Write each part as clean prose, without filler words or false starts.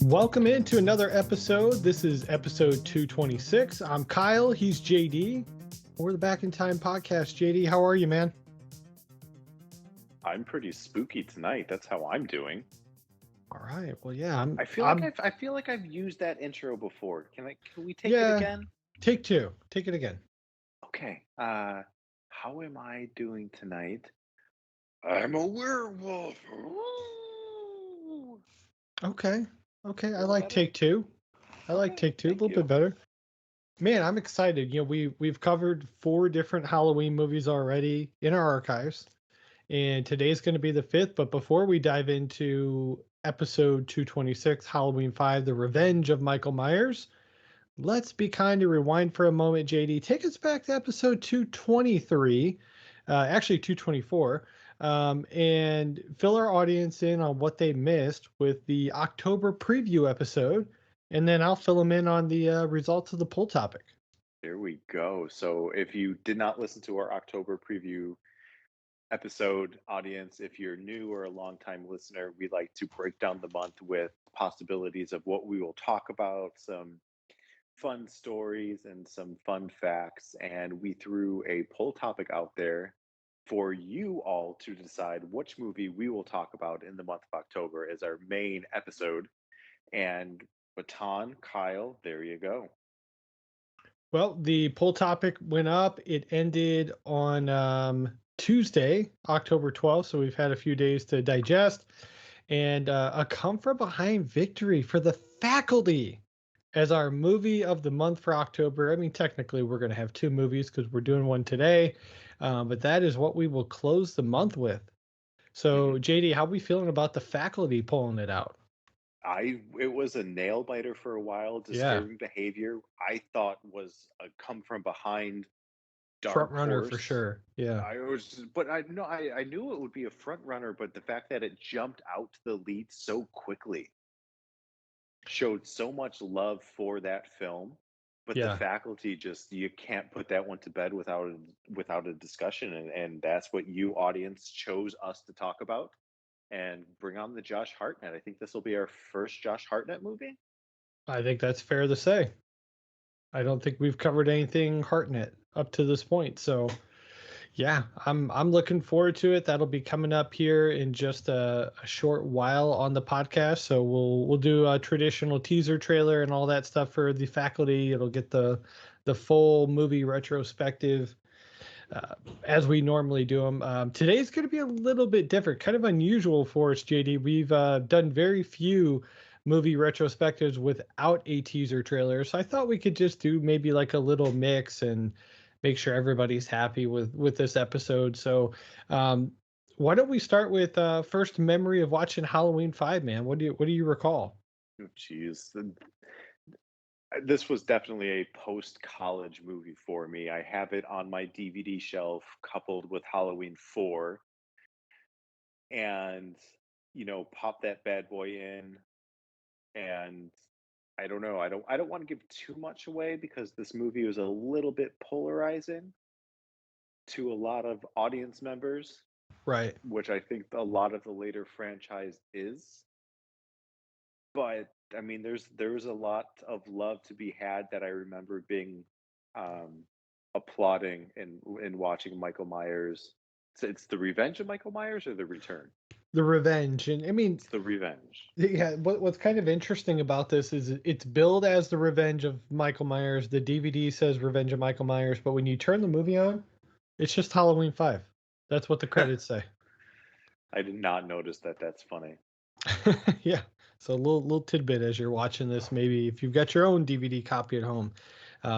Welcome into another episode. This is episode 226. I'm Kyle. He's JD. We're the Back in Time podcast. JD, how are you, man? I'm pretty spooky tonight. That's how I'm doing. All right. Well, yeah. I feel like I've used that intro before. Can we take it again? Take two. Take it again. Okay. How am I doing tonight? I'm a werewolf. Ooh. Okay. I like better? take two. I like take two. A little bit better. Man, I'm excited. You know, we've covered 4 different Halloween movies already in our archives, and today's going to be the 5th. But before we dive into episode 226, Halloween 5, The Revenge of Michael Myers, let's be kind and rewind for a moment, JD. Take us back to episode 223, actually 224, and fill our audience in on what they missed with the October preview episode, and then I'll fill them in on the results of the poll topic. There we go. So if you did not listen to our October preview episode, audience, if you're new or a longtime listener, we like to break down the month with possibilities of what we will talk about, some fun stories and some fun facts, and we threw a poll topic out there for you all to decide which movie we will talk about in the month of October as our main episode. And baton, Kyle, there you go. Well, the poll topic went up. It ended on Tuesday, October 12th, so we've had a few days to digest. And a come from behind victory for The Faculty as our movie of the month for October. I mean, technically, we're going to have 2 movies because we're doing one today, but that is what we will close the month with. So, JD, how are we feeling about The Faculty pulling it out? It was a nail biter for a while. Disturbing Behavior, I thought was a come from behind front runner for sure. Yeah. I knew it would be a front runner, but the fact that it jumped out to the lead so quickly showed so much love for that film. But The Faculty, just, you can't put that one to bed without a discussion, and that's what you audience chose us to talk about and bring on the Josh Hartnett. I think this will be our first Josh Hartnett movie. I think that's fair to say. I don't think we've covered anything Hartnett up to this point. So yeah, I'm looking forward to it. That'll be coming up here in just a short while on the podcast. So we'll do a traditional teaser trailer and all that stuff for The Faculty. It'll get the full movie retrospective as we normally do them. Today's going to be a little bit different, kind of unusual for us, JD. We've done very few movie retrospectives without a teaser trailer, so I thought we could just do maybe like a little mix and make sure everybody's happy with this episode. So why don't we start with first memory of watching Halloween 5, man? What do you recall? Oh, geez. This was definitely a post-college movie for me. I have it on my DVD shelf coupled with Halloween 4, and pop that bad boy in, and I don't know. I don't want to give too much away because this movie was a little bit polarizing to a lot of audience members, Right. which I think a lot of the later franchise is. But I mean, there's a lot of love to be had that I remember being applauding in watching Michael Myers. So it's the Revenge of Michael Myers or the Return? The Revenge. And I mean, it's the Revenge. Yeah, what's kind of interesting about this is it's billed as The Revenge of Michael Myers. The DVD says Revenge of Michael Myers, but when you turn the movie on, it's just Halloween 5. That's what the credits say. I did not notice that. That's funny. Yeah. So a little tidbit as you're watching this, maybe if you've got your own DVD copy at home,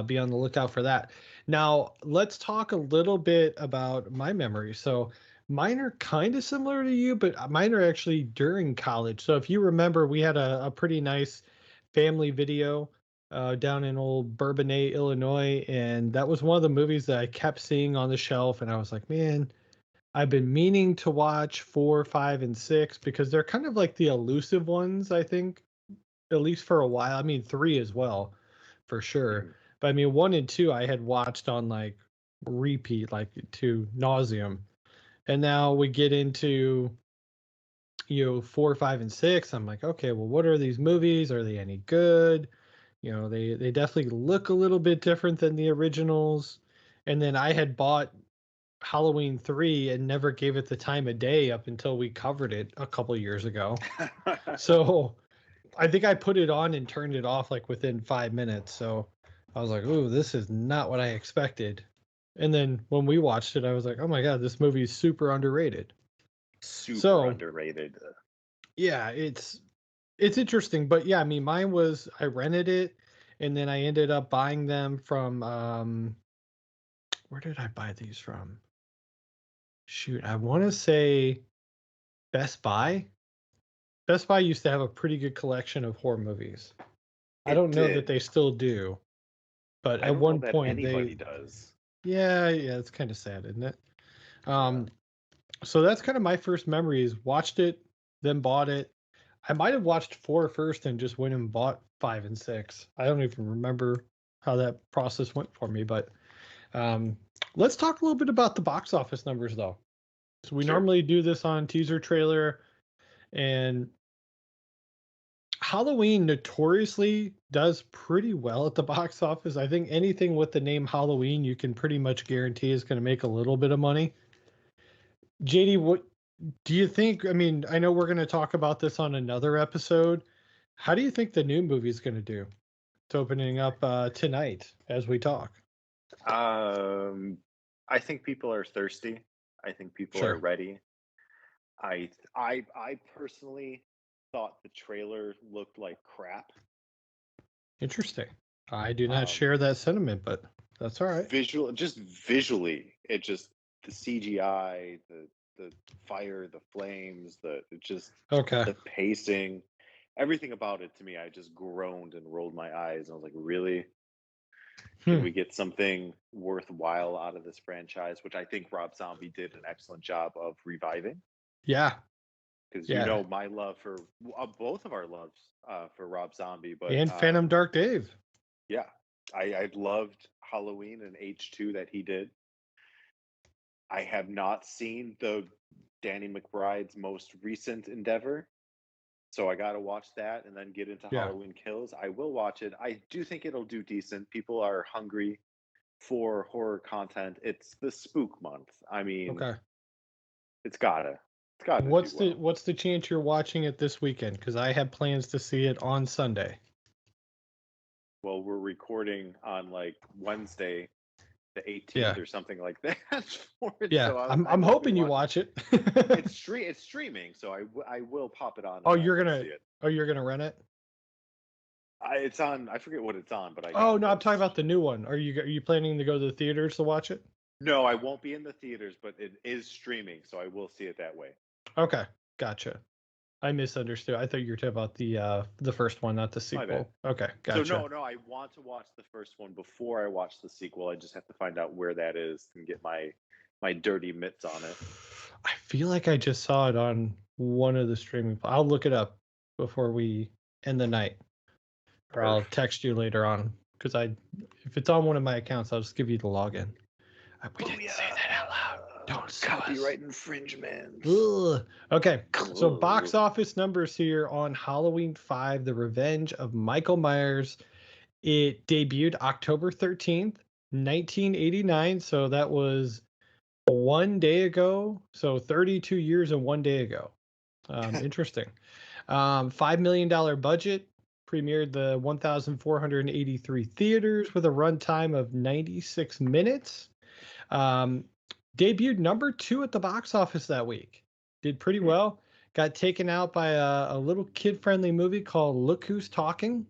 be on the lookout for that. Now, let's talk a little bit about my memories. So mine are kind of similar to you, but mine are actually during college. So if you remember, we had a pretty nice family video down in old Bourbonnais, Illinois, and that was one of the movies that I kept seeing on the shelf, and I was like, man, I've been meaning to watch 4, 5, and 6 because they're kind of like the elusive ones, I think, at least for a while. I mean, 3 as well, for sure. Mhm. But I mean, 1 and 2 I had watched on like repeat, like to nauseum. And now we get into, 4, 5, and 6. I'm like, okay, well, what are these movies? Are they any good? They definitely look a little bit different than the originals. And then I had bought Halloween 3 and never gave it the time of day up until we covered it a couple years ago. So I think I put it on and turned it off like within 5 minutes. So I was like, ooh, this is not what I expected. And then when we watched it, I was like, oh my God, this movie is super underrated. Super So underrated. yeah, it's interesting. But yeah, I mean, mine was I rented it and then I ended up buying them from where did I buy these from? Shoot, I want to say Best Buy. Best Buy used to have a pretty good collection of horror movies. I It don't know that did. they still do, but I at don't know one that point anybody does. yeah, it's kind of sad, isn't it? Yeah. Um, so that's kind of my first memories. Watched it, then bought it. I might have watched 4 first and just went and bought 5 and 6. I don't even remember how that process went for me, but um, let's talk a little bit about the box office numbers though. So we Sure. normally do this on teaser trailer, and Halloween notoriously does pretty well at the box office. I think anything with the name Halloween, you can pretty much guarantee is going to make a little bit of money. JD, what do you think? I mean, I know we're going to talk about this on another episode. How do you think the new movie is going to do? It's opening up tonight as we talk. Um, I think people are thirsty. I think people are Sure. ready. I personally thought the trailer looked like crap. Interesting. I do not Um, share that sentiment, but that's all right. just visually, it just the CGI, the fire, the flames, Okay. the pacing, everything about it to me, I just groaned and rolled my eyes. And I was like, really? Can Hmm. we get something worthwhile out of this franchise? Which I think Rob Zombie did an excellent job of reviving. Yeah. Because Yeah. my love for both of our loves for Rob Zombie, but And Phantom Dark Dave. yeah, I loved Halloween and H2 that he did. I have not seen the Danny McBride's most recent endeavor, so I got to watch that and then get into Yeah. Halloween Kills. I will watch it. I do think it'll do decent. People are hungry for horror content. It's the spook month. I mean, Okay. it's gotta do well. What's the chance you're watching it this weekend? Because I have plans to see it on Sunday. Well, we're recording on like Wednesday, the 18th Yeah. or something like that for it. Yeah. So I I'm won't be hoping you watching. watch it. It's streaming, so I will pop it on Oh, and I you're will gonna see it. you're gonna rent it? It's on. I forget what it's on, but I Oh got no, I'm talking this. about the new one. Are you planning to go to the theaters to watch it? No, I won't be in the theaters, but it is streaming, so I will see it that way. Okay, gotcha. I misunderstood. I thought you were talking about the first one, not the My bad. sequel. Okay, So gotcha. no, I want to watch the first one before I watch the sequel. I just have to find out where that is and get my dirty mitts on it. I feel like I just saw it on one of the streaming. I'll look it up before we end the night, or I'll Perf. text you later on because if it's on one of my accounts, I'll just give you the login. We didn't say that out loud. Don't sue us. Copyright infringement. Ugh. Okay, so box Ugh. office numbers here on Halloween 5, The Revenge of Michael Myers. It debuted October 13th, 1989. So that was one day ago. So 32 years and one day ago. Interesting. $5 million budget. Premiered the 1,483 theaters with a runtime of 96 minutes. Um, Debuted number 2 at the box office that week. Did pretty well. Got taken out by a little kid-friendly movie called Look Who's Talking.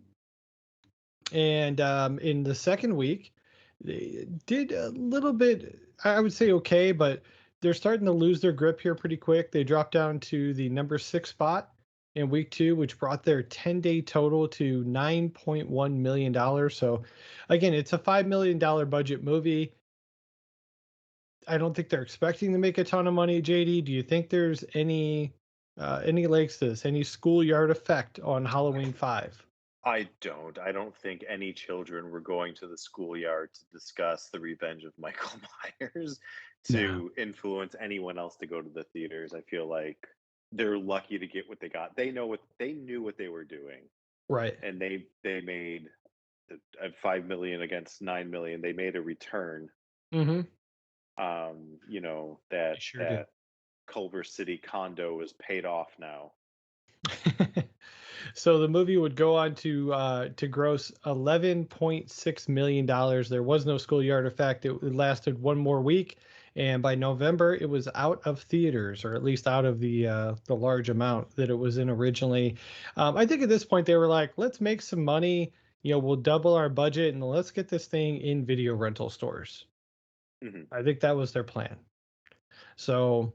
And in the second week, they did a little bit, I would say okay, but they're starting to lose their grip here pretty quick. They dropped down to the number 6 spot in week 2, which brought their 10-day total to $9.1 million. So again, it's a $5 million budget movie. I don't think they're expecting to make a ton of money, JD. Do you think there's any legs to this, any schoolyard effect on Halloween 5? I don't. I don't think any children were going to the schoolyard to discuss the revenge of Michael Myers No. to influence anyone else to go to the theaters. I feel like they're lucky to get what they got. They knew what they were doing, Right. and they made at 5 million against 9 million. They made a return. Mm-hmm. They That sure did. Culver City condo is paid off now. So the movie would go on to gross $11.6 million. There was no schoolyard effect. It lasted one more week, and by November it was out of theaters, or at least out of the large amount that it was in originally. I think at this point they were like, let's make some money. We'll double our budget and let's get this thing in video rental stores. Hmm. I think that was their plan. So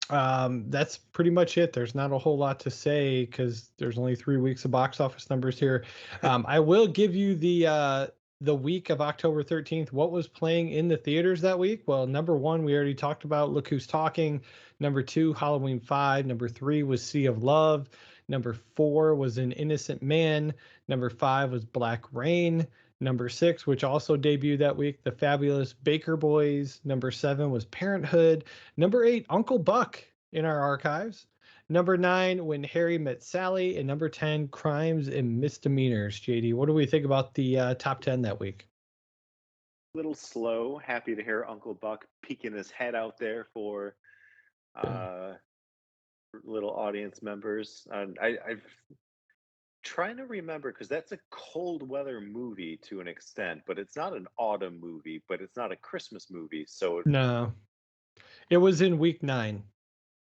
that's pretty much it. There's not a whole lot to say because there's only 3 weeks of box office numbers here. I will give you the week of October 13th. What was playing in the theaters that week? Well, number one, we already talked about Look Who's Talking. Number two, Halloween 5. Number three was Sea of Love. Number four was An Innocent Man. Number five was Black Rain. Number six, which also debuted that week, The Fabulous Baker Boys. Number seven was Parenthood. Number eight, Uncle Buck in our archives. Number nine, When Harry Met Sally. And number 10, Crimes and Misdemeanors. JD, what do we think about the top 10 that week? Little slow. Happy to hear Uncle Buck peeking his head out there for little audience members. I've trying to remember because that's a cold weather movie to an extent, but it's not an autumn movie, but it's not a Christmas movie. So No, it was in week 9.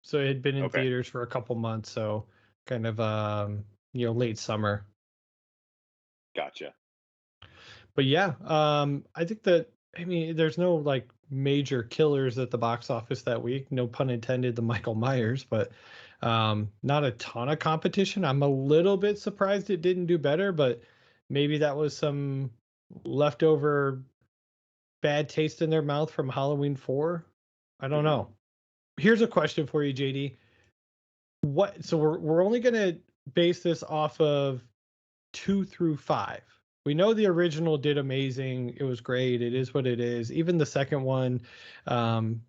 So it had been in okay, theaters for a couple months. So kind of, late summer. gotcha. But yeah, I think that, I mean, there's no like major killers at the box office that week. No pun intended, the Michael Myers, but not a ton of competition. I'm a little bit surprised it didn't do better, but maybe that was some leftover bad taste in their mouth from Halloween 4. I don't Hmm. know. Here's a question for you, JD. So we're only going to base this off of 2 through 5. We know the original did amazing. It was great. It is what it is. Even the second one. Um,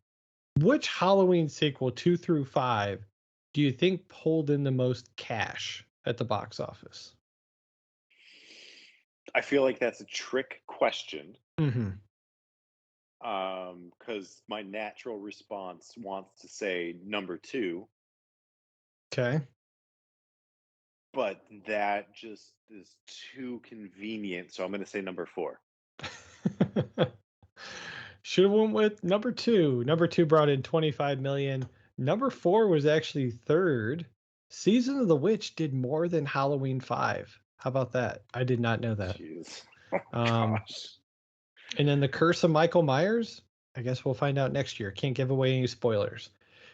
which Halloween sequel, 2 through 5, do you think pulled in the most cash at the box office? I feel like that's a trick question. Mm-hmm. Because my natural response wants to say number two, Okay. but that just is too convenient. So I'm going to say number four. Should have went with number 2. Number 2 brought in 25 million. Number 4 was actually third. Season of the Witch did more than Halloween 5. How about that? I did not know that. Jeez. Oh, Um, gosh. and then The Curse of Michael Myers. I guess we'll find out next year. Can't give away any spoilers.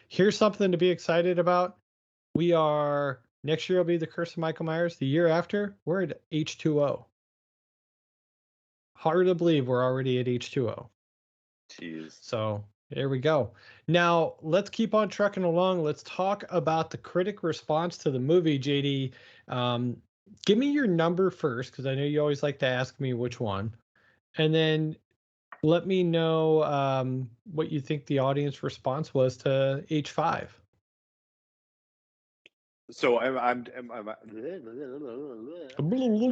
Here's something to be excited about. Next year will be The Curse of Michael Myers. The year after, we're at H2O. Hard to believe we're already at H2O. Jeez. So there we go. Now let's keep on trucking along. Let's talk about the critic response to the movie, JD. Um, give me your number first, because I know you always like to ask me which one. And then let me know what you think the audience response was to H5. So my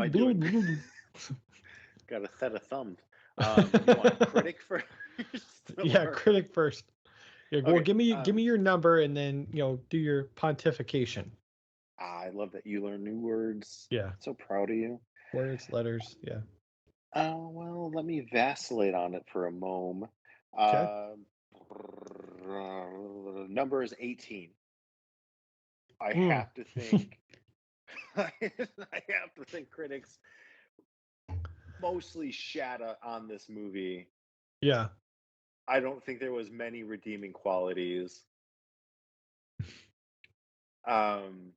doing got a set of thumbs. You want critic first? Yeah, Or critic first. Yeah, well, okay. give me your number and then do your pontification. I love that you learn new words. Yeah, So proud of you. words, letters. Yeah. Well, let me vacillate on it for a moment. Okay. Uh, number is 18. I Mm. have to think. I have to think critics mostly shat on this movie. Yeah. I don't think there was many redeeming qualities. Um,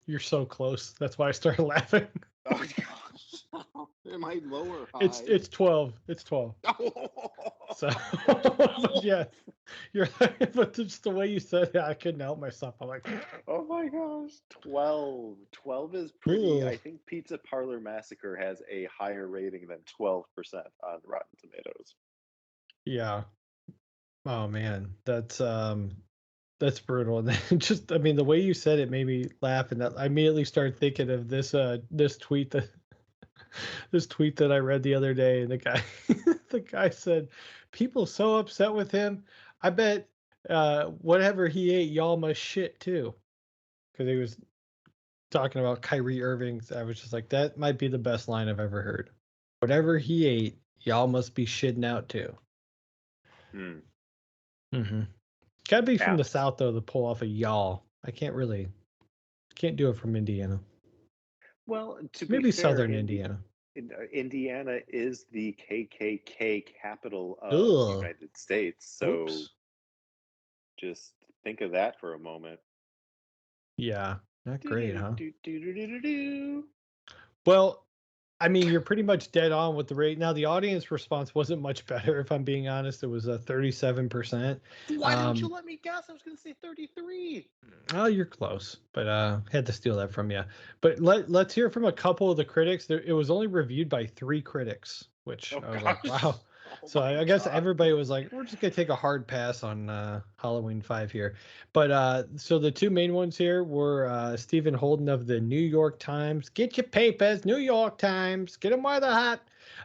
You're so close. That's why I started laughing. oh gosh, am I low or high? It's 12. It's 12. So, but yeah, you're. But just the way you said it, I couldn't help myself. I'm like, Oh my gosh, 12. 12 is pretty. ugh. I think Pizza Parlor Massacre has a higher rating than 12% on Rotten Tomatoes. Yeah. Oh man, That's brutal. And then just, I mean, the way you said it made me laugh, and I immediately started thinking of this tweet that this tweet that I read the other day, and the guy the guy said, "People so upset with him. I bet whatever he ate, y'all must shit too." Because he was talking about Kyrie Irving. I was just like, that might be the best line I've ever heard. Whatever he ate, y'all must be shitting out too. Hmm. Mm-hmm. Gotta be from the Apt. South though to pull off a y'all. I can't do it from Indiana. Well, to be Maybe fair, Southern Indiana. Indiana is the KKK capital of the Ugh. United States. So Oops. just think of that for a moment. Yeah. Not great, huh? Do-do-do-do-do-do-do. Well, I mean, you're pretty much dead on with the rate. Now, the audience response wasn't much better, if I'm being honest. It was a 37%. Why don't you let me guess? I was going to say 33. Oh, you're close, but had to steal that from you. But let's hear from a couple of the critics. It was only reviewed by 3 critics, which Oh I was like, gosh. wow. Oh So my I guess god. everybody was like, we're just gonna take a hard pass on Halloween 5 here. But so the 2 main ones here were Stephen Holden of the New York Times. Get your papers, New York Times. Get them while they're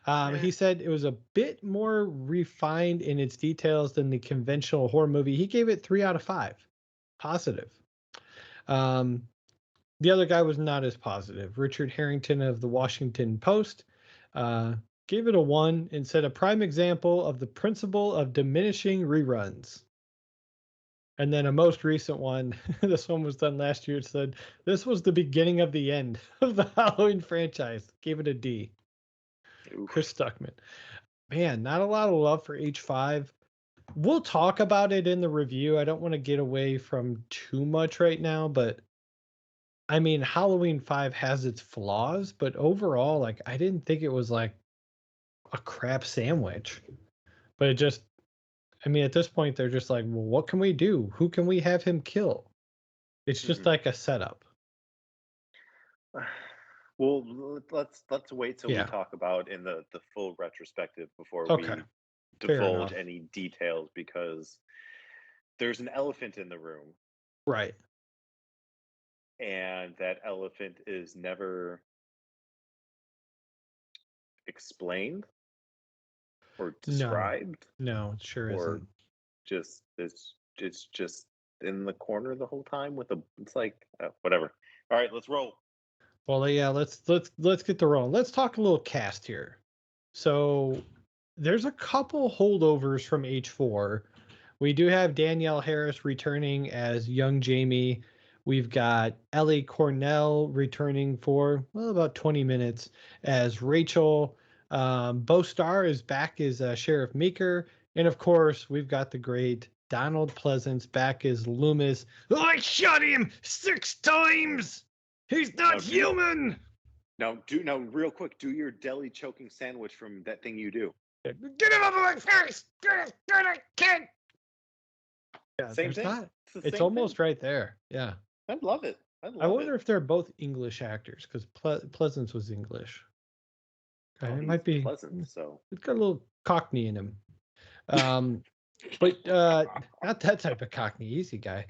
hot. He said it was a bit more refined in its details than the conventional horror movie. He gave it 3 out of 5, positive. Um, the other guy was not as positive. Richard Harrington of the Washington Post uh, gave it a 1 and said a prime example of the principle of diminishing reruns. And then a most recent one, this one was done last year, it said, this was the beginning of the end of the Halloween franchise. Gave it a D. Oof. Chris Stuckman. Man, not a lot of love for H5. We'll talk about it in the review. I don't want to get away from too much right now, but I mean, Halloween 5 has its flaws, but overall, like, I didn't think it was like a crap sandwich. But it just, I mean, at this point, they're just like, well, what can we do? Who can we have him kill? It's just Mhm. like a setup. Well, let's wait till we Yeah. talk about in the full retrospective before Okay. we Fair divulge enough. any details, because there's an elephant in the room, Right. and that elephant is never explained or No, described, no, it sure or isn't. just it's just in the corner the whole time with a, it's like whatever. All right, let's roll. Well, yeah, let's get the rolling. Let's talk a little cast here. So there's a couple holdovers from H4. We do have Danielle Harris returning as young Jamie. We've got Ellie Cornell returning for, well, about 20 minutes as Rachel. Bo Starr is back as Sheriff Meeker. And of course, we've got the great Donald Pleasance back as Loomis. I shot him 6 times! He's Now not human! now real quick, do your deli choking sandwich from that thing you do. Get him out of my face! Get it, kid! Yeah, Same there's thing. not. It's the It's same almost thing. right there. Yeah. I love it. I I love wonder it. if they're both English actors because Pleasance was English. Okay, Well, it he's might be. pleasant, so It's got a little Cockney in him. But not that type of Cockney. Easy guy.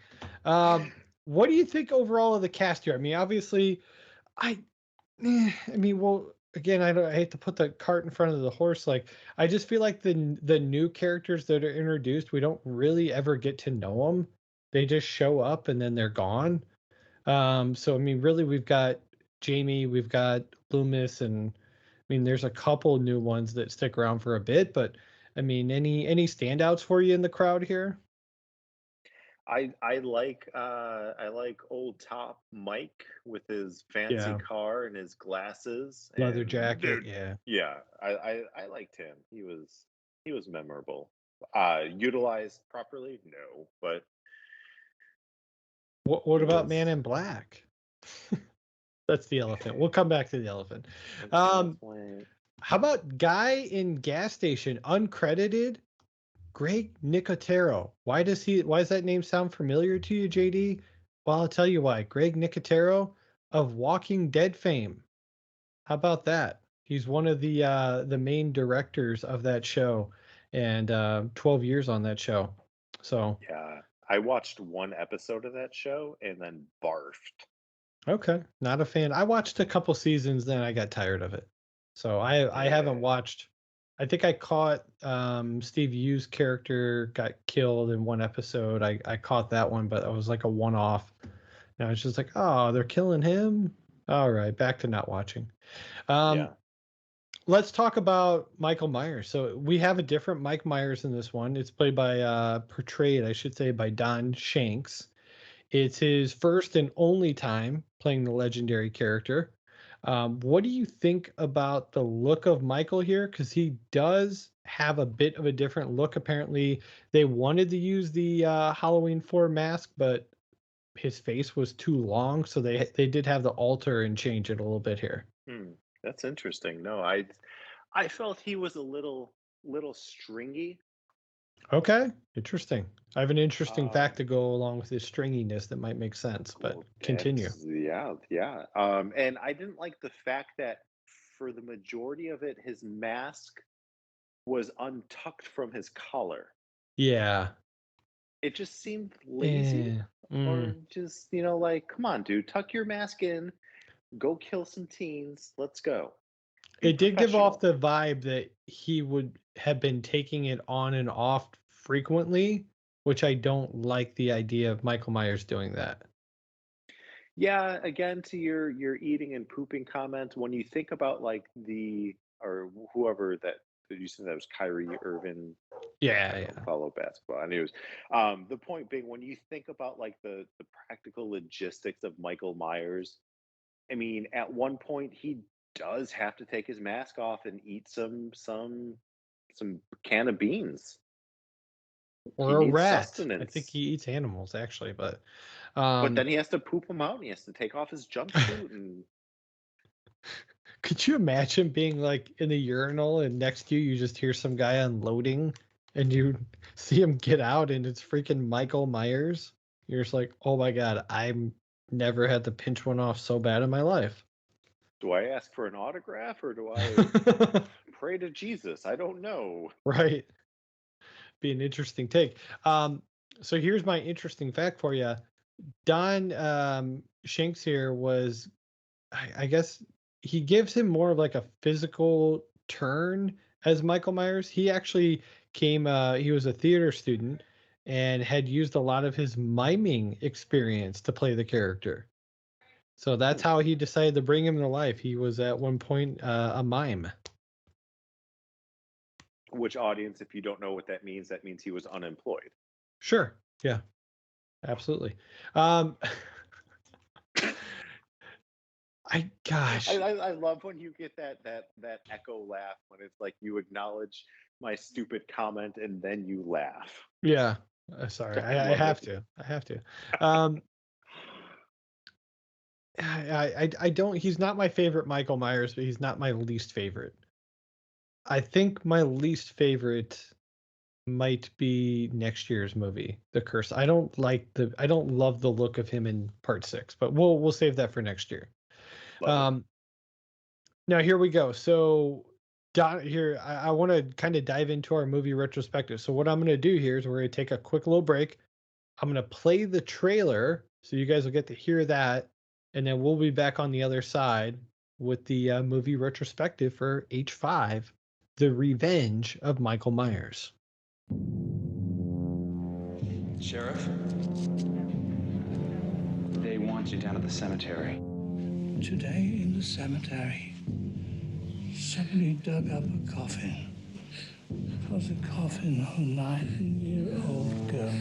What do you think overall of the cast here? I mean, obviously, I I mean, well, again, I hate to put the cart in front of the horse. Like, I just feel like the new characters that are introduced, we don't really ever get to know them. They just show up and then they're gone. So I mean, really, we've got Jamie, we've got Loomis, and I mean, there's a couple new ones that stick around for a bit. But I mean, any standouts for you in the crowd here? I like old top Mike with his fancy Yeah, car and his glasses, leather and jacket. dude, Yeah. yeah, I liked him. He was memorable. Utilized properly? No, but What he about Man was. in Black? That's the elephant. We'll come back to the elephant. An Um, elephant. how about guy in gas station, uncredited? Greg Nicotero. Why does that name sound familiar to you, JD? Well, I'll tell you why. Greg Nicotero of Walking Dead fame. How about that? He's one of the main directors of that show and 12 years on that show. So Yeah, I watched one episode of that show and then barfed. Okay, not a fan. I watched a couple seasons, then I got tired of it. So I haven't Yeah. watched. I think I caught Steve Yu's character got killed in one episode. I caught that one, but it was like a one off. And I was just like, oh, they're killing him. All right, back to not watching. Um, Yeah. let's talk about Michael Myers. So we have a different Mike Myers in this one. It's played by portrayed, I should say, by Don Shanks. It's his first and only time playing the legendary character. What do you think about the look of Michael here? Because he does have a bit of a different look. Apparently, they wanted to use the Halloween 4 mask, but his face was too long, so they did have to alter and change it a little bit here. Hmm, that's interesting. No, I felt he was a little stringy. Okay, interesting. I have an interesting fact Um, to go along with his stringiness that might make sense, but well, continue. that's yeah, yeah. And I didn't like the fact that for the majority of it, his mask was untucked from his collar. Yeah. It just seemed lazy, Eh, or mm. just like, come on, dude, tuck your mask in, go kill some teens, let's go, be It did give off professional. the vibe that he would have been taking it on and off frequently, which I don't like the idea of Michael Myers doing that. Yeah, again, to your eating and pooping comment, when you think about like the or whoever that you said that was Kyrie Irvin. Yeah, I don't yeah. follow basketball. Anyways, the point being, when you think about like the practical logistics of Michael Myers, I mean, at one point he does have to take his mask off and eat some can of beans. He Or a needs rat. I think sustenance. he eats animals actually, but But um then he has to poop them out and he has to take off his jumpsuit and could you imagine being like in the urinal and next to you you just hear some guy unloading and you see him get out and it's freaking Michael Myers? You're just like, "Oh my god, I'm never had to pinch one off so bad in my life." do I ask for an autograph or do I pray to Jesus? I don't know. Right. Be an interesting take. So here's my interesting fact for you. Don Shanks here was, I guess, he gives him more of like a physical turn as Michael Myers. He actually he was a theater student and had used a lot of his miming experience to play the character. So that's Hmm. how he decided to bring him to life. He was at one point a mime. Which audience, if you don't know what that means he was unemployed. Sure. Yeah, absolutely. Um, I, gosh, I I love when you get that echo laugh when it's like you acknowledge my stupid comment and then you laugh. yeah. Sorry, I I love it. have to. I have to. Um, I don't. He's not my favorite Michael Myers, but he's not my least favorite. I think my least favorite might be next year's movie, The Curse. I don't love the look of him in Part 6, but we'll save that for next year. Love it. Um, now here we go. So here I want to kind of dive into our movie retrospective. So what I'm going to do here is we're going to take a quick little break. I'm going to play the trailer so you guys will get to hear that. And then we'll be back on the other side with the movie retrospective for H5, The Revenge of Michael Myers. Sheriff? They want you down at the cemetery. Today in the cemetery, somebody dug up a coffin. It was a coffin of a 9-year-old girl.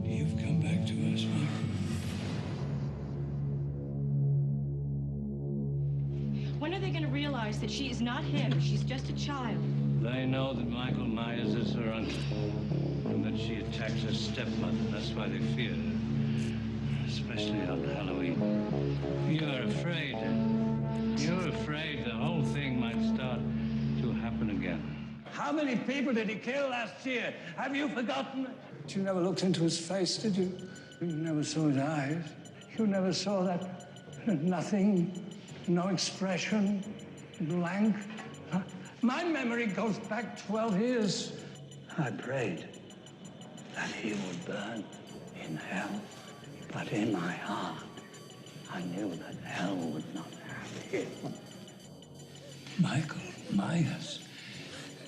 You've come back to us, Michael. When are they going to realize that she is not him? She's just a child. They know that Michael Myers is her uncle, and that she attacks her stepmother. That's why they fear her, especially on Halloween. You're afraid. You're afraid the whole thing might start to happen again. How many people did he kill last year? Have you forgotten? But you never looked into his face, did you? You never saw his eyes. You never saw that nothing, no expression, blank. Huh? My memory goes back 12 years. I prayed that he would burn in hell, but in my heart, I knew that hell would not have him. Michael Myers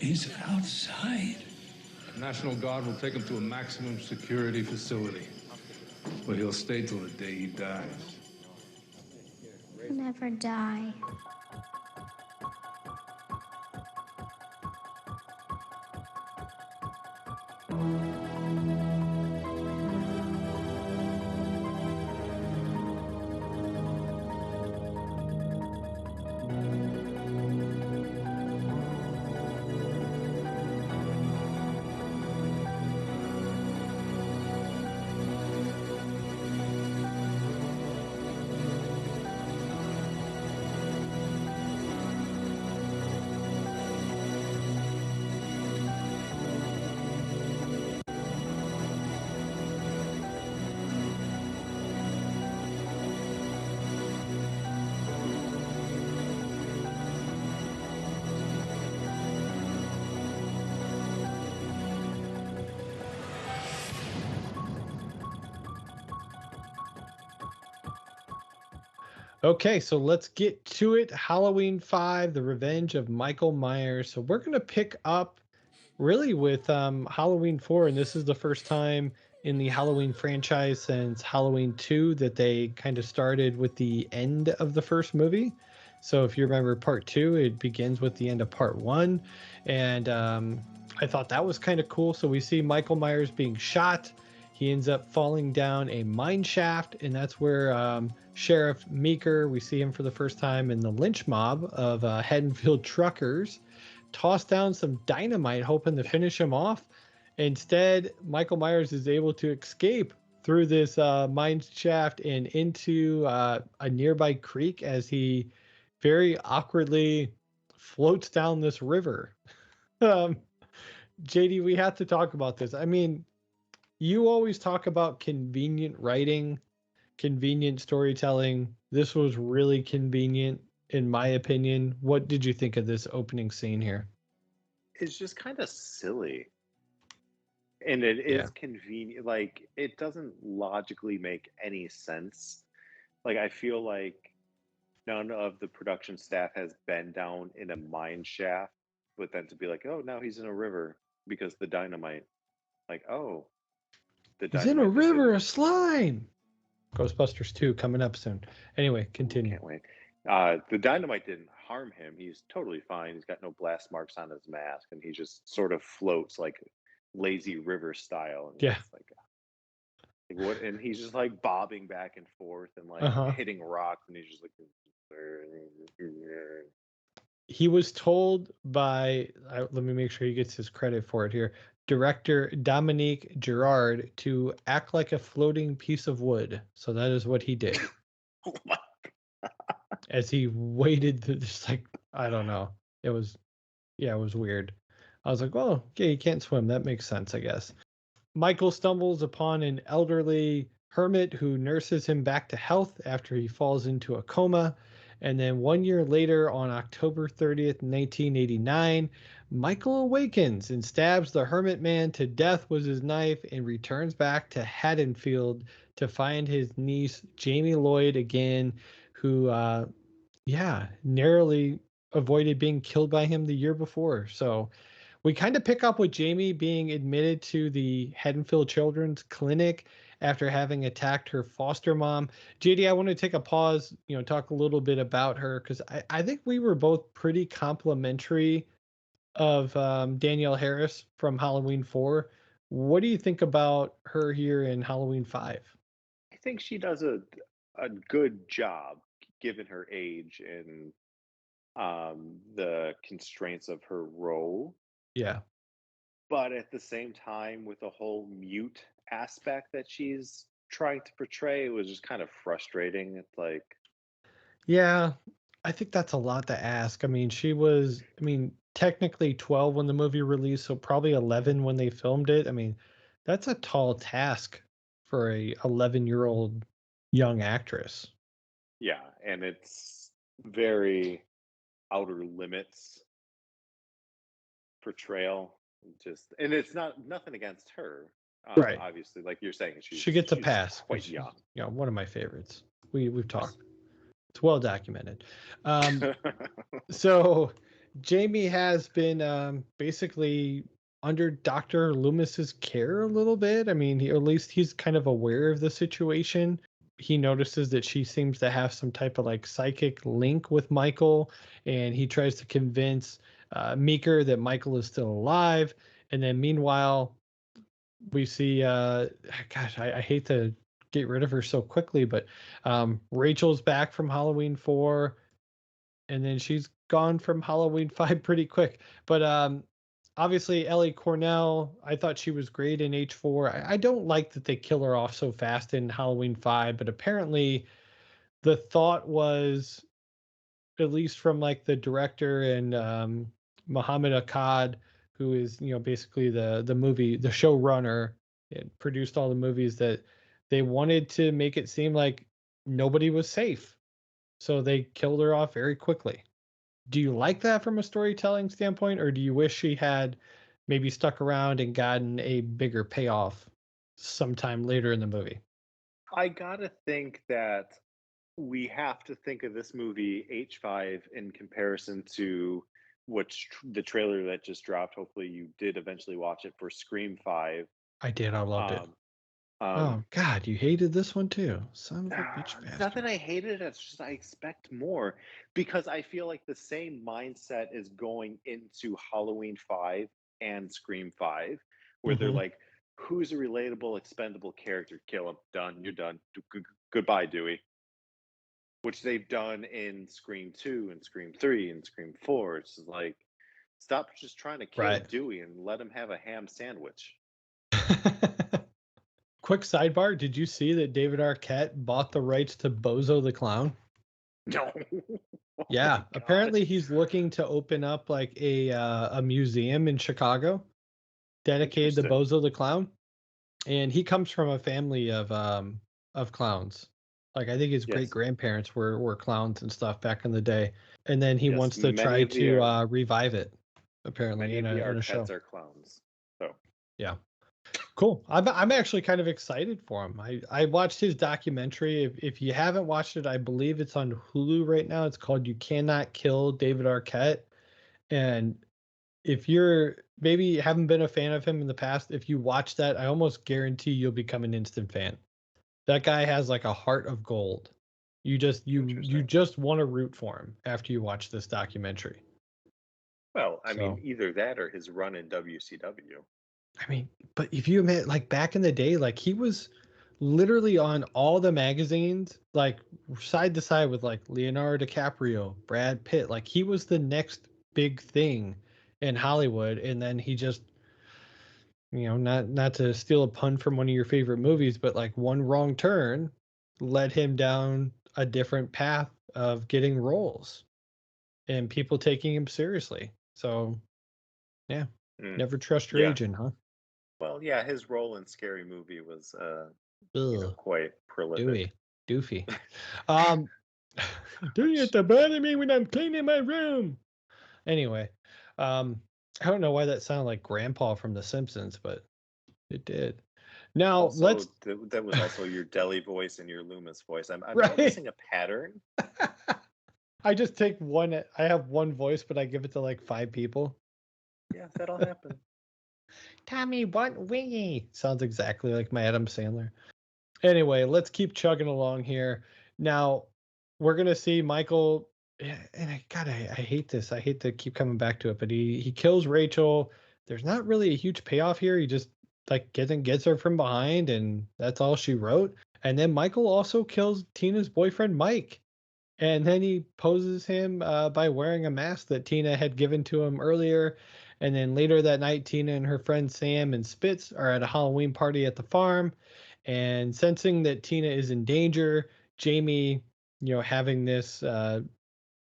is outside. The National Guard will take him to a maximum security facility, where he'll stay till the day he dies. Never die. Okay, so let's get to it. Halloween 5, The Revenge of Michael Myers. So we're going to pick up really with Halloween 4, and this is the first time in the Halloween franchise since Halloween 2 that they kind of started with the end of the first movie. So if you remember part 2, it begins with the end of part 1, and I thought that was kind of cool. So we see Michael Myers being shot. He ends up falling down a mine shaft, and that's where Sheriff Meeker, we see him for the first time in the lynch mob of Haddonfield truckers, toss down some dynamite hoping to finish him off. Instead, Michael Myers is able to escape through this mine shaft and into a nearby creek as he very awkwardly floats down this river. JD, we have to talk about this. I mean, you always talk about convenient writing, convenient storytelling. This was really convenient, in my opinion. What did you think of this opening scene here? It's just kind of silly. And it is convenient. Like, it doesn't logically make any sense. Like, I feel like none of the production staff has been down in a mine shaft, but then to be like, oh, now he's in a river because the dynamite. Like, oh, the He's in a dynamite just river didn't- of slime. Ghostbusters 2 coming up soon. Anyway, continue. Can't wait. The dynamite didn't harm him. He's totally fine. He's got no blast marks on his mask, and he just sort of floats like lazy river style. And Yeah. it's like what? And he's just like bobbing back and forth and like hitting rocks, and he's just like. He was told by, let me make sure he gets his credit for it here, director Dominique Girard to act like a floating piece of wood. So that is what he did. Oh my As he waited, just like, I don't know. It was weird. I was like, well, yeah, he can't swim. That makes sense, I guess. Michael stumbles upon an elderly hermit who nurses him back to health after he falls into a coma. And then 1 year later, on October 30th, 1989, Michael awakens and stabs the hermit man to death with his knife and returns back to Haddonfield to find his niece, Jamie Lloyd, again, who, narrowly avoided being killed by him the year before. So we kind of pick up with Jamie being admitted to the Haddonfield Children's Clinic after having attacked her foster mom. JD, I want to take a pause, talk a little bit about her, because I think we were both pretty complimentary of Danielle Harris from Halloween 4. What do you think about her here in Halloween 5? I think she does a good job given her age and the constraints of her role. Yeah. But at the same time, with the whole mute aspect that she's trying to portray, it was just kind of frustrating. It's like, yeah, I think that's a lot to ask. I mean, she was, technically 12 when the movie released, so probably 11 when they filmed it. I mean, that's a tall task for a 11-year-old young actress. yeah, and it's very outer limits portrayal. And it's nothing against her. Right. Obviously, like you're saying, She gets a she's pass. quite She's, young. you know, one of my favorites. We've talked. It's well documented. So Jamie has been basically under Dr. Loomis's care a little bit. I mean, at least he's kind of aware of the situation. He notices that she seems to have some type of like psychic link with Michael, and he tries to convince Meeker that Michael is still alive. And then meanwhile, we see gosh, I hate to get rid of her so quickly, but Rachel's back from Halloween 4, and then she's gone from Halloween 5 pretty quick. But obviously Ellie Cornell, I thought she was great in H4. I don't like that they kill her off so fast in Halloween 5, but apparently the thought was, at least from like the director and Muhammad Akkad, who is, you know, basically the showrunner and produced all the movies, that they wanted to make it seem like nobody was safe, so they killed her off very quickly. Do you like that from a storytelling standpoint, or do you wish she had maybe stuck around and gotten a bigger payoff sometime later in the movie? I gotta think that we have to think of this movie H5 in comparison to the trailer that just dropped. Hopefully, you did eventually watch it for Scream 5. I did. I loved it. Um, Oh God, you hated this one too, son of a bitch It's bastard. not that I hated it, it's just I expect more, because I feel like the same mindset is going into Halloween 5 and Scream 5, where they're Mhm. like, who's a relatable, expendable character? Kill him. Done. You're done. Goodbye, Dewey. Which they've done in Scream 2 and Scream 3 and Scream 4. It's just like, stop just trying to kill Right. Dewey and let him have a ham sandwich. Quick sidebar: did you see that David Arquette bought the rights to Bozo the Clown? No. Oh Yeah, my apparently God. he's looking to open up like a museum in Chicago dedicated to Interesting. Bozo the Clown, and he comes from a family of clowns. Like I think his great Yes. grandparents were clowns and stuff back in the day, and then he Yes. wants to try to revive it. Apparently Many in of the a show. Arquettes are clowns. So Yeah. Cool. I'm actually kind of excited for him. I watched his documentary. If you haven't watched it, I believe it's on Hulu right now. It's called "You Cannot Kill David Arquette." And if you're maybe haven't been a fan of him in the past, if you watch that, I almost guarantee you'll become an instant fan. That guy has like a heart of gold. You interesting. just want to root for him after you watch this documentary. Well, I mean, So either that or his run in WCW. I mean, but if you admit, like back in the day, like he was literally on all the magazines, like side to side with like Leonardo DiCaprio, Brad Pitt. Like he was the next big thing in Hollywood, and then he just, you know, not to steal a pun from one of your favorite movies, but like one wrong turn led him down a different path of getting roles and people taking him seriously. So yeah, Mm, never trust your yeah. agent, huh? Well, yeah, his role in Scary Movie was, Ugh. quite prolific. Doofy. Um, do you have to bother me when I'm cleaning my room? Anyway, I don't know why that sounded like Grandpa from The Simpsons, but it did. Now Also, let's that was also your Deli voice and your Loomis voice. I'm right. noticing a pattern. I just take one. I have one voice, but I give it to like 5 people. Yeah, that'll happen. Tommy, what wingy? Sounds exactly like my Adam Sandler. Anyway, let's keep chugging along here. Now, we're gonna see Michael, and I hate this. I hate to keep coming back to it, but he kills Rachel. There's not really a huge payoff here. He just like gets her from behind, and that's all she wrote. And then Michael also kills Tina's boyfriend Mike, and then he poses him by wearing a mask that Tina had given to him earlier. And then later that night, Tina and her friends Sam and Spitz are at a Halloween party at the farm. And sensing that Tina is in danger, Jamie, you know, having this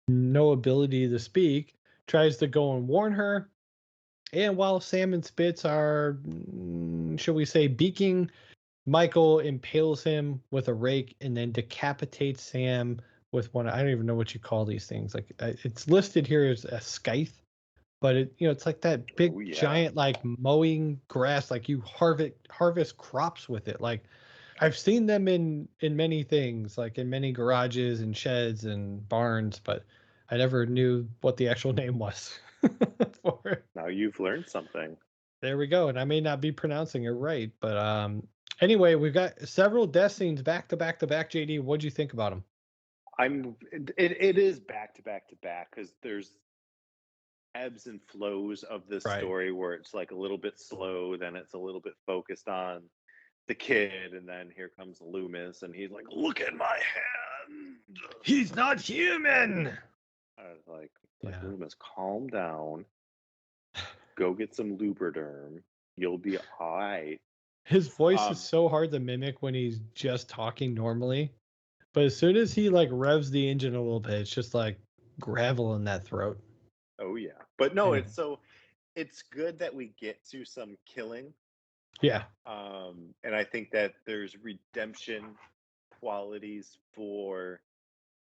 no ability to speak, tries to go and warn her. And while Sam and Spitz are, shall we say, beaking, Michael impales him with a rake and then decapitates Sam with one. I don't even know what you call these things. Like it's listed here as a scythe, but it's like that big Oh, yeah. giant like mowing grass, like you harvest crops with it. Like I've seen them in many things, like in many garages and sheds and barns, but I never knew what the actual name was for it. Now you've learned something. There we go. And I may not be pronouncing it right, but anyway, we've got several death scenes back to back to back. JD, what'd you think about them? It is back to back to back because there's ebbs and flows of this Right. story where it's like a little bit slow, then it's a little bit focused on the kid, and then here comes Loomis, and he's like, "Look at my hand." He's not human. I was like Yeah. Loomis, calm down. Go get some Lubriderm. You'll be all right. His voice is so hard to mimic when he's just talking normally. But as soon as he like revs the engine a little bit, it's just like gravel in that throat. Oh yeah. But no, Yeah. it's good that we get to some killing. Yeah. And I think that there's redemption qualities for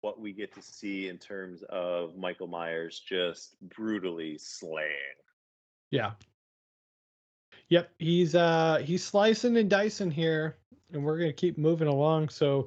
what we get to see in terms of Michael Myers just brutally slaying. Yeah. Yep, he's slicing and dicing here, and we're gonna keep moving along. So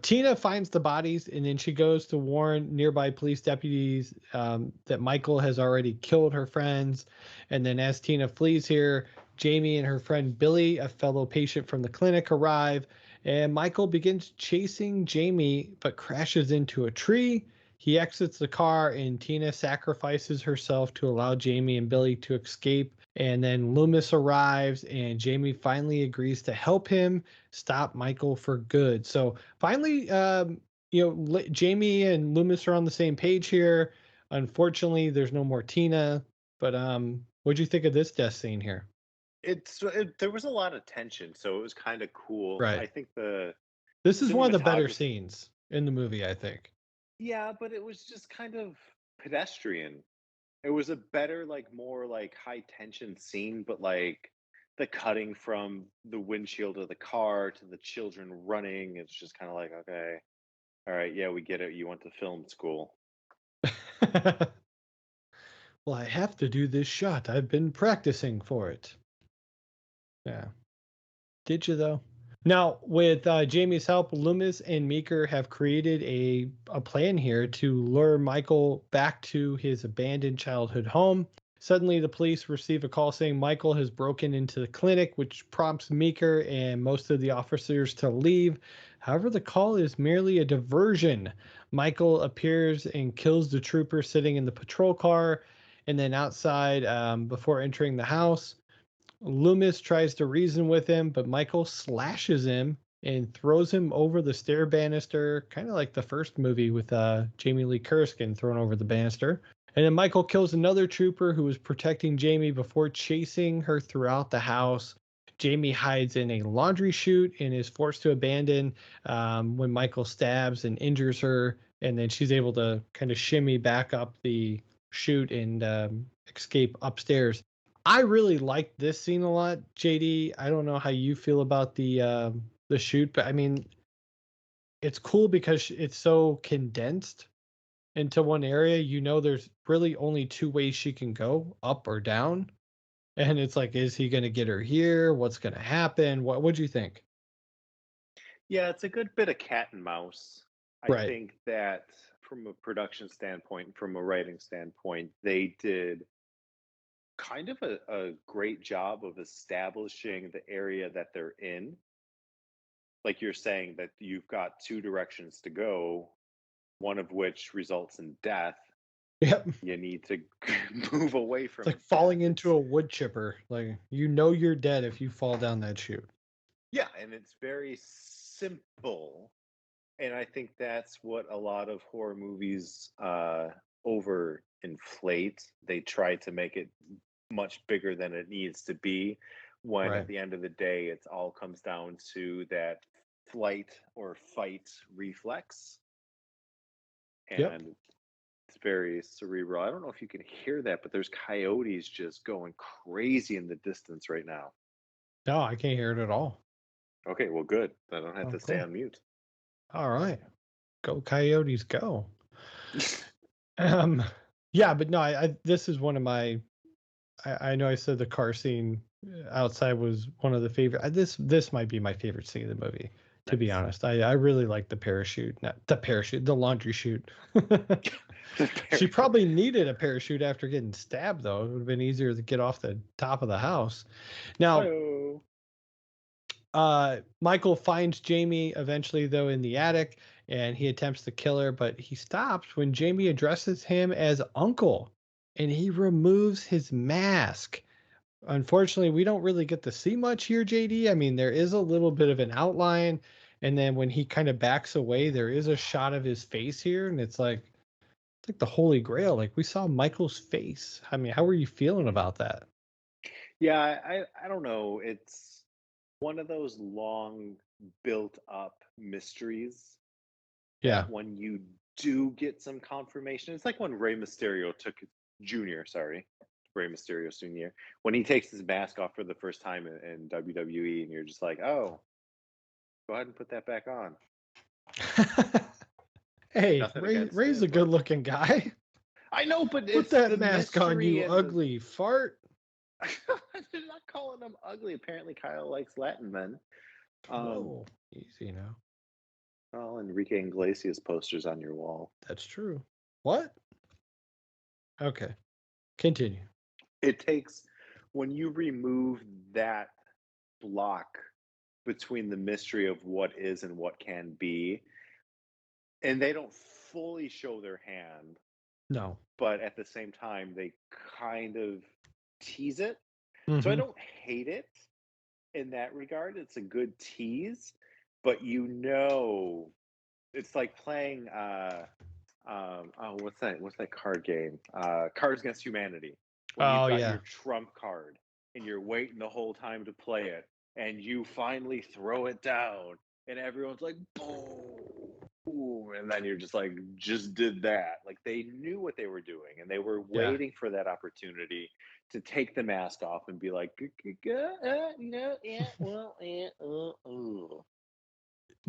Tina finds the bodies, and then she goes to warn nearby police deputies that Michael has already killed her friends. And then as Tina flees here, Jamie and her friend Billy, a fellow patient from the clinic, arrive, and Michael begins chasing Jamie, but crashes into a tree. He exits the car, and Tina sacrifices herself to allow Jamie and Billy to escape. And then Loomis arrives, and Jamie finally agrees to help him stop Michael for good. So finally, Jamie and Loomis are on the same page here. Unfortunately, there's no more Tina. But what'd you think of this death scene here? There was a lot of tension, so it was kind of cool. Right. I think this is one of the better cinematography- scenes in the movie, I think. Yeah, but it was just kind of pedestrian. It was a better, like more like high tension scene, but like the cutting from the windshield of the car to the children running, it's just kind of like, okay, all right, yeah, we get it. You went to film school. Well, I have to do this shot. I've been practicing for it. Yeah. Did you though? Now, with Jamie's help, Loomis and Meeker have created a plan here to lure Michael back to his abandoned childhood home. Suddenly, the police receive a call saying Michael has broken into the clinic, which prompts Meeker and most of the officers to leave. However, the call is merely a diversion. Michael appears and kills the trooper sitting in the patrol car. And then outside, before entering the house, Loomis tries to reason with him, but Michael slashes him and throws him over the stair banister, kind of like the first movie with Jamie Lee Curtis getting thrown over the banister. And then Michael kills another trooper who was protecting Jamie before chasing her throughout the house. Jamie hides in a laundry chute and is forced to abandon when Michael stabs and injures her. And then she's able to kind of shimmy back up the chute and escape upstairs. I really liked this scene a lot, JD. I don't know how you feel about the shoot, but I mean, it's cool because it's so condensed into one area. There's really only two ways she can go, up or down. And it's like, is he going to get her here? What's going to happen? What'd you think? Yeah, it's a good bit of cat and mouse. I Right. think that from a production standpoint, from a writing standpoint, they did kind of a great job of establishing the area that they're in. Like you're saying that you've got two directions to go, one of which results in death. Yep. You need to move away from It's like falling into a wood chipper. Like, you're dead if you fall down that chute. Yeah, and it's very simple. And I think that's what a lot of horror movies overinflate. They try to make it much bigger than it needs to be, when Right. at the end of the day, it all comes down to that flight or fight reflex. And Yep. it's very cerebral. I don't know if you can hear that, but there's coyotes just going crazy in the distance right now. No, I can't hear it at all. Okay, well, good. I don't have Oh, to stay cool. on mute. All right. Go Coyotes, go. Yeah, but no, I this is one of my. I know I said the car scene outside was one of the favorite. This might be my favorite scene of the movie. To be Nice. honest, I really like the parachute, not the parachute, the laundry chute. She probably needed a parachute after getting stabbed, though. It would have been easier to get off the top of the house. Now, Michael finds Jamie eventually, though, in the attic, and he attempts to kill her, but he stops when Jamie addresses him as Uncle, and he removes his mask. Unfortunately, we don't really get to see much here, JD. I mean, there is a little bit of an outline, and then when he kind of backs away, there is a shot of his face here, and it's like the Holy Grail. Like, we saw Michael's face. I mean, how were you feeling about that? Yeah, I don't know. It's one of those long built up mysteries Yeah. that when you do get some confirmation, it's like when Rey Mysterio Rey Mysterio Sr. When he takes his mask off for the first time in WWE, and you're just like, oh, go ahead and put that back on. Hey, Ray's a good-looking guy. I know, but put that mask on, you ugly fart. They're not calling him ugly. Apparently, Kyle likes Latin men. Whoa, easy now. Well, Enrique Iglesias posters on your wall. That's true. What? Okay, continue. It takes, when you remove that block between the mystery of what is and what can be, and they don't fully show their hand. No. But at the same time, they kind of tease it. Mm-hmm. So I don't hate it in that regard. It's a good tease, but you know, it's like playing what's that card game? Cards Against Humanity. When you've got your trump card and you're waiting the whole time to play it, and you finally throw it down, and everyone's like, boom, and then you're just like, just did that. Like, they knew what they were doing, and they were waiting for that opportunity to take the mask off and be like,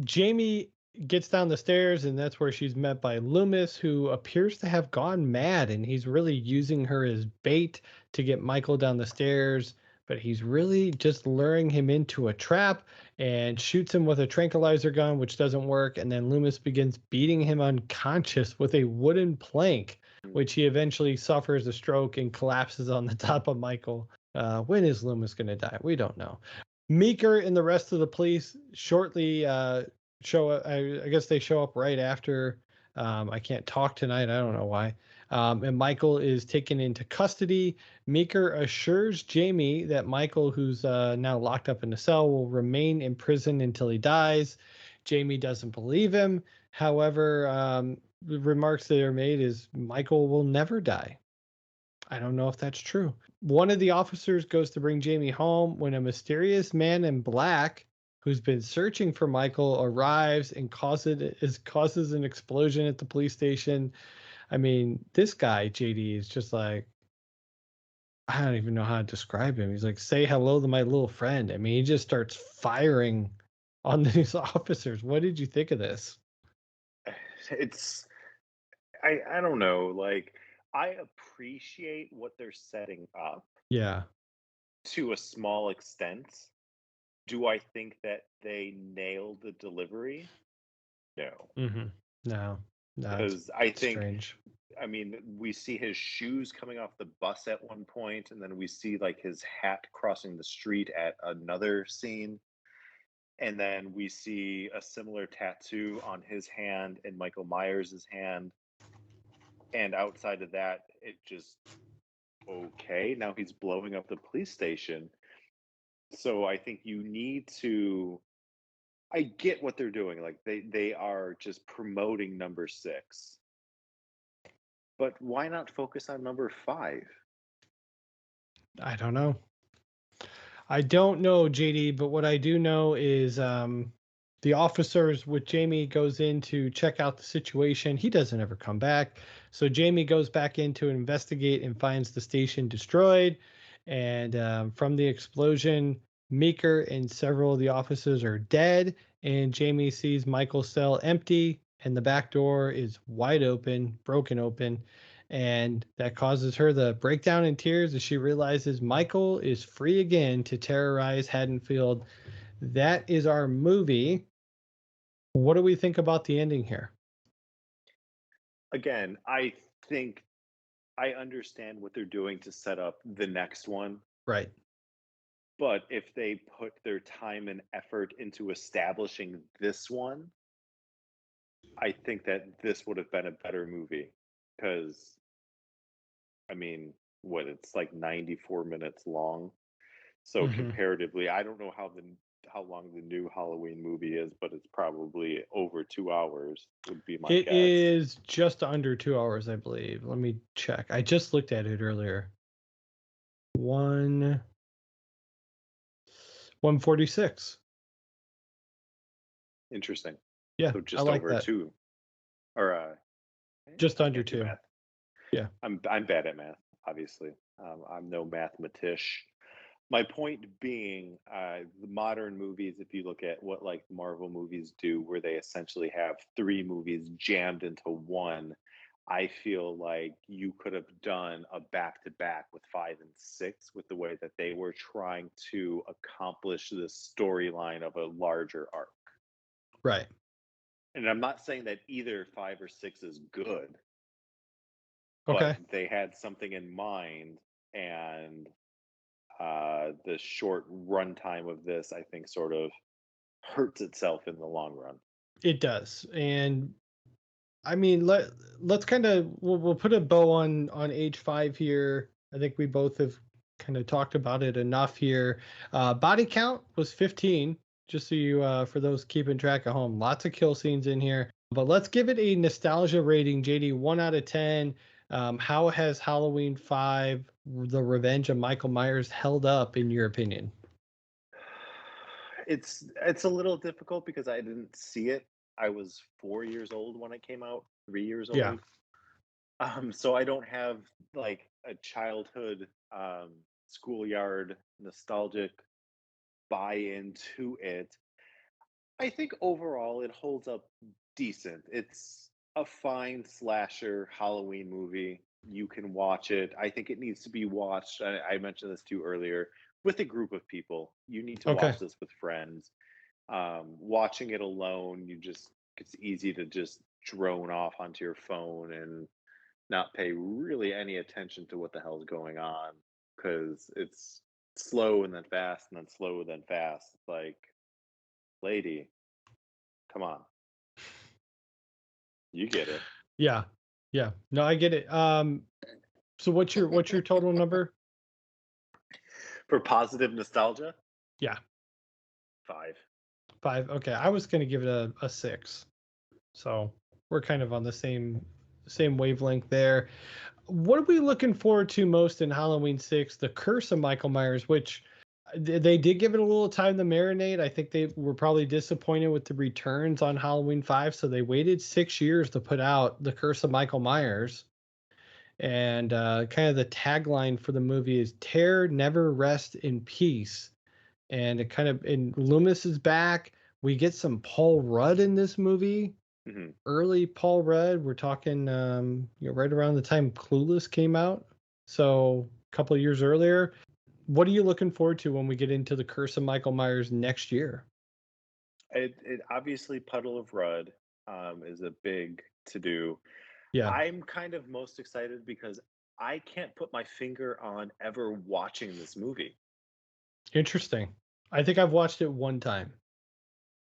Jamie gets down the stairs, and that's where she's met by Loomis, who appears to have gone mad, and he's really using her as bait to get Michael down the stairs, but he's really just luring him into a trap and shoots him with a tranquilizer gun, which doesn't work, and then Loomis begins beating him unconscious with a wooden plank, which he eventually suffers a stroke and collapses on the top of Michael. When is Loomis going to die? We don't know. Meeker and the rest of the police shortly show up. I guess they show up right after. I can't talk tonight. I don't know why. And Michael is taken into custody. Meeker assures Jamie that Michael, who's now locked up in a cell, will remain in prison until he dies. Jamie doesn't believe him. However, the remarks that are made is Michael will never die. I don't know if that's true. One of the officers goes to bring Jamie home when a mysterious man in black who's been searching for Michael arrives and causes an explosion at the police station. I mean, this guy, JD, is just like, I don't even know how to describe him. He's like, say hello to my little friend. I mean, he just starts firing on these officers. What did you think of this? It's, I don't know. Like, I appreciate what they're setting up. Yeah. To a small extent. Do I think that they nailed the delivery? No. Mm-hmm. No. Because I think, strange. I mean, we see his shoes coming off the bus at one point, and then we see like his hat crossing the street at another scene. And then we see a similar tattoo on his hand and Michael Myers' hand. And outside of that, it just, okay, now he's blowing up the police station. So I think you need to, I get what they're doing. Like they are just promoting number 6. But why not focus on number 5? I don't know. I don't know, JD, but what I do know is the officers with Jamie goes in to check out the situation. He doesn't ever come back. So Jamie goes back in to investigate and finds the station destroyed. And from the explosion, Meeker and several of the officers are dead. And Jamie sees Michael's cell empty and the back door is wide open, broken open. And that causes her to break down in tears as she realizes Michael is free again to terrorize Haddonfield. That is our movie. What do we think about the ending here? Again, I think I understand what they're doing to set up the next one, Right. but if they put their time and effort into establishing this one, I think that this would have been a better movie. Because, I mean, what, it's like 94 minutes long. So Mhm. comparatively, I don't know how long the new Halloween movie is, but it's probably over 2 hours would be my It guess. is just under 2 hours, I believe. Let me check. I just looked at it earlier. 146. Interesting. Yeah, So I just like over that. 2 or Just I under can't do 2. math. Yeah. I'm bad at math, obviously. I'm no mathematician. My point being, the modern movies, if you look at what like Marvel movies do, where they essentially have 3 movies jammed into one, I feel like you could have done a back to back with 5 and 6 with the way that they were trying to accomplish the storyline of a larger arc. Right. And I'm not saying that either 5 or 6 is good, Okay. but they had something in mind, and the short runtime of this, I think, sort of hurts itself in the long run. It does. And I mean, let's kind of we'll put a bow on age 5 here. I think we both have kind of talked about it enough here. Body count was 15, just so you for those keeping track at home. Lots of kill scenes in here. But let's give it a nostalgia rating, JD, 1 out of 10. How has Halloween 5, The Revenge of Michael Myers, held up in your opinion? It's a little difficult because I didn't see it. I was 4 years old when it came out, 3 years Yeah. old. So I don't have like a childhood schoolyard nostalgic buy into it. I think overall it holds up decent. It's a fine slasher Halloween movie. You can watch it. I think it needs to be watched. I mentioned this to you earlier with a group of people. You need to Okay. watch this with friends. Watching it alone, it's easy to just drone off onto your phone and not pay really any attention to what the hell's going on because it's slow and then fast and then slow and then fast. It's like, lady, come on. You get it. Yeah. Yeah. No, I get it. So what's your total number? For positive nostalgia, Yeah. 5. 5. Okay. I was gonna give it a 6. So we're kind of on the same wavelength there. What are we looking forward to most in Halloween 6? The Curse of Michael Myers, which they did give it a little time to marinate. I think they were probably disappointed with the returns on Halloween 5, so they waited 6 years to put out The Curse of Michael Myers. And kind of the tagline for the movie is "Terror never rest in peace." And it kind of, and Loomis is back. We get some Paul Rudd in this movie. Hmm. Early Paul Rudd. We're talking, right around the time Clueless came out, so a couple of years earlier. What are you looking forward to when we get into The Curse of Michael Myers next year? It obviously Puddle of Rudd is a big to do. Yeah, I'm kind of most excited because I can't put my finger on ever watching this movie. interesting. I think I've watched it one time.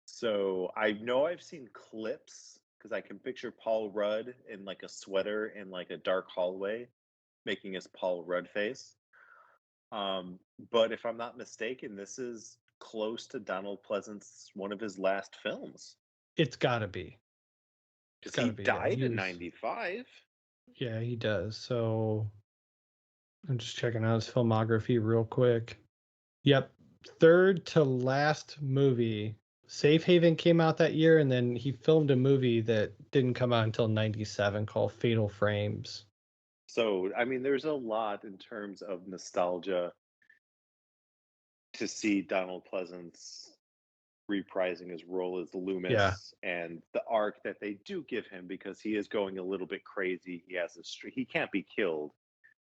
So I know I've seen clips because I can picture Paul Rudd in like a sweater in like a dark hallway making his Paul Rudd face. But if I'm not mistaken, this is close to Donald Pleasant's one of his last films It's got to be. It's because got he to be. Yeah, died in '95. yeah, he does. So I'm just checking out his filmography real quick. Yep, third to last movie. Safe Haven came out that year, and then he filmed a movie that didn't come out until '97 called Fatal Frames. So I mean, there's a lot in terms of nostalgia to see Donald Pleasant's reprising his role as Loomis, Yeah. and the arc that they do give him, because he is going a little bit crazy. He has he can't be killed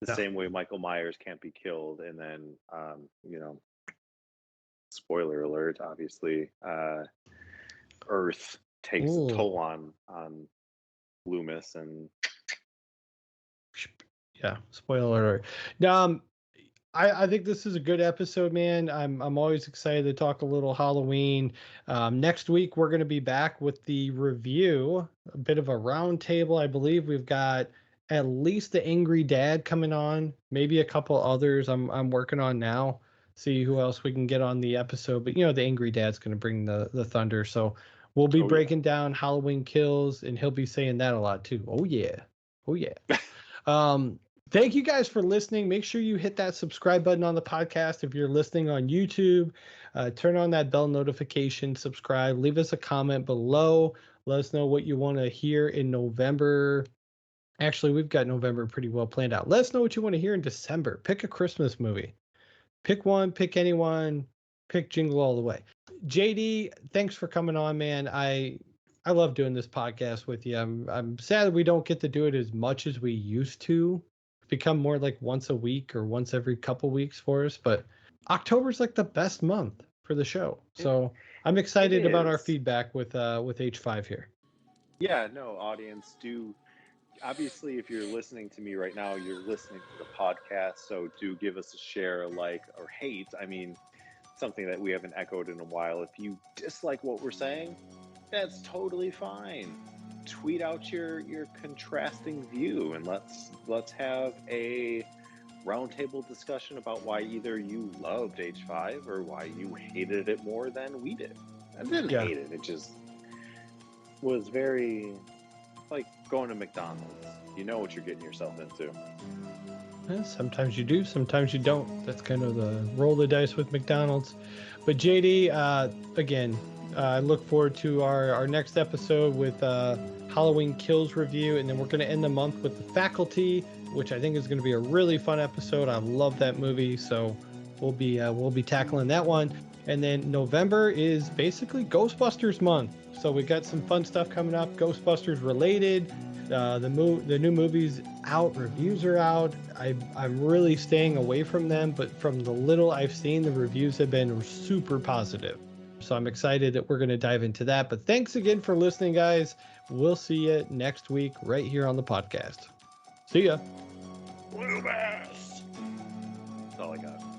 the No. same way Michael Myers can't be killed. And then, spoiler alert, obviously, Earth takes a toll on Loomis, and yeah, spoiler alert. I think this is a good episode, man. I'm always excited to talk a little Halloween. Next week we're going to be back with the review, a bit of a round table. I believe we've got at least the Angry Dad coming on, maybe a couple others I'm working on now. See who else we can get on the episode. But the Angry Dad's going to bring the thunder, so we'll be breaking down Halloween Kills, and he'll be saying that a lot too. Oh yeah, oh yeah. Thank you guys for listening. Make sure you hit that subscribe button on the podcast. If you're listening on YouTube, turn on that bell notification, subscribe, leave us a comment below. Let us know what you want to hear in November. Actually, we've got November pretty well planned out. Let us know what you want to hear in December. Pick a Christmas movie. Pick one, pick anyone, pick Jingle All the Way. JD, thanks for coming on, man. I love doing this podcast with you. I'm sad that we don't get to do it as much as we used to. Become more like once a week or once every couple weeks for us, but October's like the best month for the show. So I'm excited about our feedback with H5 here. Yeah, no, audience, do obviously, if you're listening to me right now, you're listening to the podcast, so do give us a share, like, or hate. I mean, something that we haven't echoed in a while. If you dislike what we're saying, that's totally fine. Tweet out your contrasting view, and let's have a roundtable discussion about why either you loved H5 or why you hated it more than we did. I didn't hate it. It just was very like going to McDonald's. You know what you're getting yourself into. Sometimes you do, sometimes you don't. That's kind of the roll the dice with McDonald's. But JD, again, I look forward to our next episode with Halloween Kills review, and then we're going to end the month with The Faculty, which I think is going to be a really fun episode. I love that movie, so we'll be tackling that one. And then November is basically Ghostbusters month, so we got some fun stuff coming up, Ghostbusters related. The new movie's out, reviews are out. I'm really staying away from them, but from the little I've seen, the reviews have been super positive. So I'm excited that we're going to dive into that. But thanks again for listening, guys. We'll see you next week right here on the podcast. See ya. Blue Bass. That's all I got.